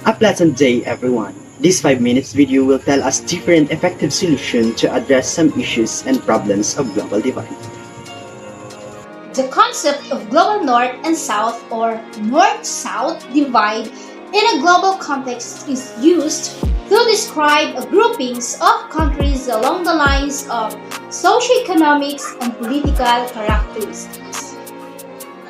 A pleasant day, everyone. This 5 minutes video will tell us different effective solutions to address some issues and problems of global divide. The concept of global north and south or north-south divide in a global context is used to describe groupings of countries along the lines of socioeconomics and political characteristics.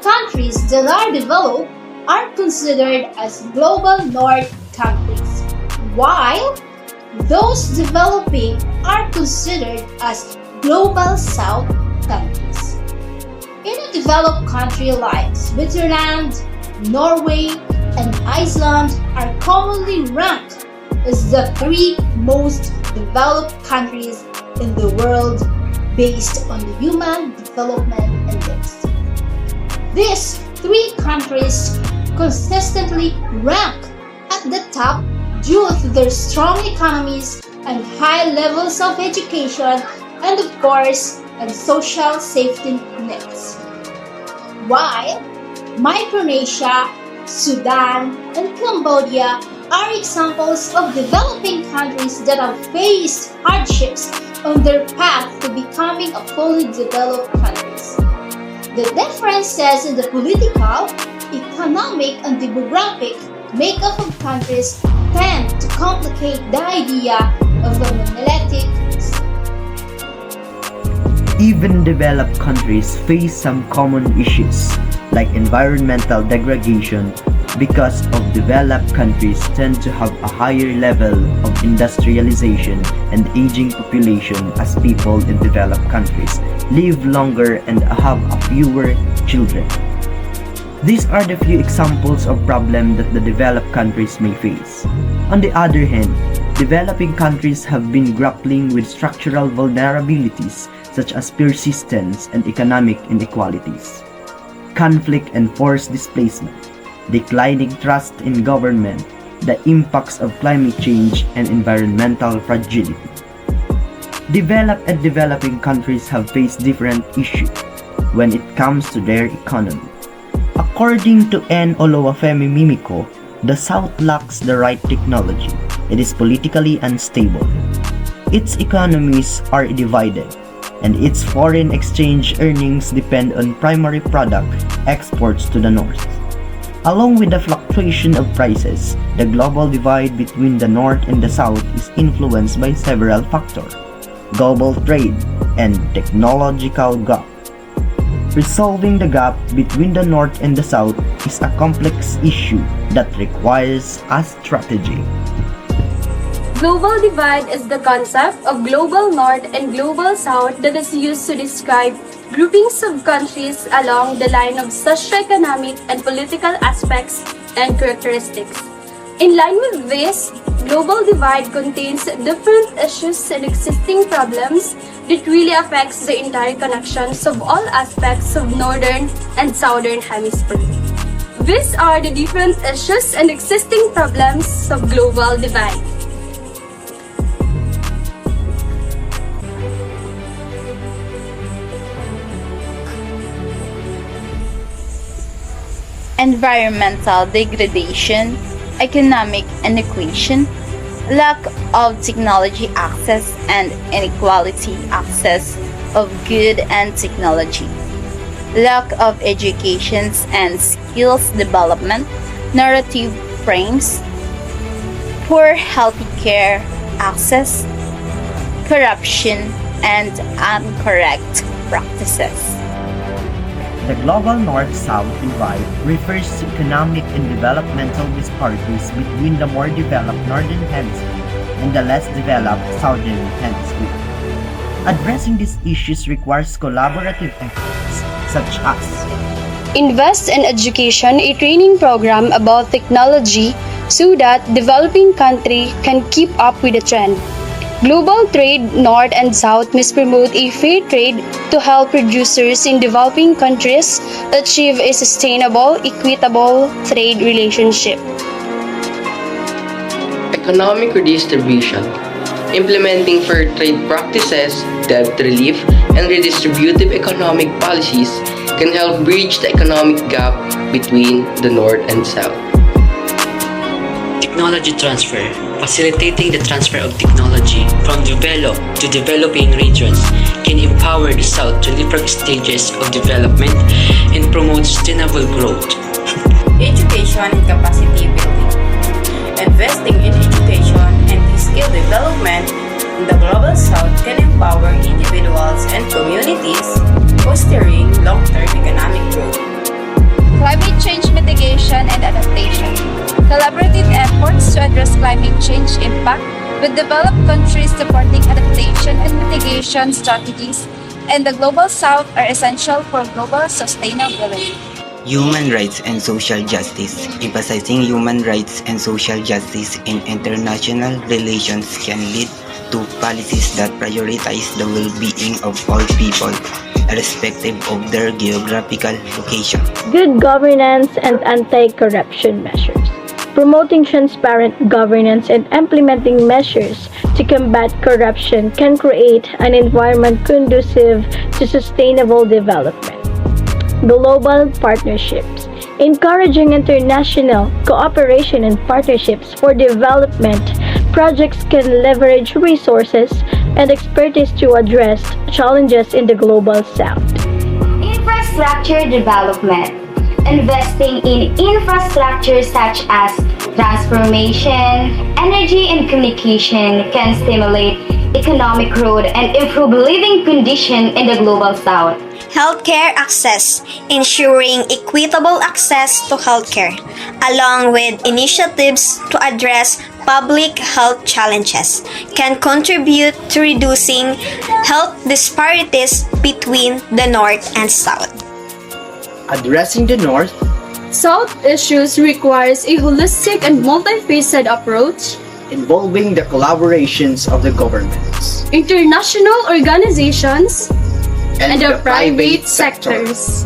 Countries that are developed are considered as global north countries, while those developing are considered as global south countries. In a developed country like Switzerland, Norway, and Iceland are commonly ranked as the three most developed countries in the world based on the Human Development Index. These three countries consistently rank at the top due to their strong economies and high levels of education and, of course, and social safety nets. While Micronesia, Sudan, and Cambodia are examples of developing countries that have faced hardships on their path to becoming a fully developed countries. The differences in the political, economic, and demographic makeup of countries tend to complicate the idea of a monolithic state. Even developed countries face some common issues, like environmental degradation, because of developed countries tend to have a higher level of industrialization and aging population as people in developed countries live longer and have fewer children. These are the few examples of problems that the developed countries may face. On the other hand, developing countries have been grappling with structural vulnerabilities such as persistence and economic inequalities, conflict and forced displacement, declining trust in government, the impacts of climate change, and environmental fragility. Developed and developing countries have faced different issues when it comes to their economy. According to N. Oluwafemi Mimiko, the South lacks the right technology. It is politically unstable. Its economies are divided, and its foreign exchange earnings depend on primary product exports to the North. Along with the fluctuation of prices, the global divide between the North and the South is influenced by several factors: global trade and technological gap. Resolving the gap between the North and the South is a complex issue that requires a strategy. Global divide is the concept of global north and global south that is used to describe groupings of countries along the line of socioeconomic and political aspects and characteristics. In line with this, global divide contains different issues and existing problems that really affects the entire connections of all aspects of northern and southern hemisphere. These are the different issues and existing problems of global divide. Environmental degradation, economic inequality, lack of technology access, and inequality access of good and technology, lack of education and skills development, narrative frames, poor healthcare access, corruption, and incorrect practices. The global North-South divide refers to economic and developmental disparities between the more developed Northern Hemisphere and the less developed Southern Hemisphere. Addressing these issues requires collaborative efforts, such as Invest in education, a training program about technology so that developing country can keep up with the trend. Global trade, North and South must promote a fair trade to help producers in developing countries achieve a sustainable, equitable trade relationship. Economic redistribution. Implementing fair trade practices, debt relief, and redistributive economic policies can help bridge the economic gap between the North and South. Technology transfer, facilitating the transfer of technology from developed to developing regions, can empower the South to leapfrog stages of development and promote sustainable growth. Education and capacity building. Investing in education and skill development in the Global South can empower individuals and communities, fostering long-term economic growth. Climate change mitigation and adaptation. Collaborative efforts to address climate change impact with developed countries supporting adaptation and mitigation strategies, and the Global South are essential for global sustainability. Human rights and social justice. Emphasizing human rights and social justice in international relations can lead to policies that prioritize the well-being of all people, irrespective of their geographical location. Good governance and anti-corruption measures. Promoting transparent governance and implementing measures to combat corruption can create an environment conducive to sustainable development. Global partnerships. Encouraging international cooperation and partnerships for development projects can leverage resources and expertise to address challenges in the Global South. Infrastructure development. Investing in infrastructure such as transformation, energy, and communication can stimulate economic growth and improve living conditions in the Global South. Healthcare access, ensuring equitable access to healthcare, along with initiatives to address public health challenges, can contribute to reducing health disparities between the North and South. Addressing the North, South issues requires a holistic and multifaceted approach, involving the collaborations of the governments international organizations, and and the private sectors.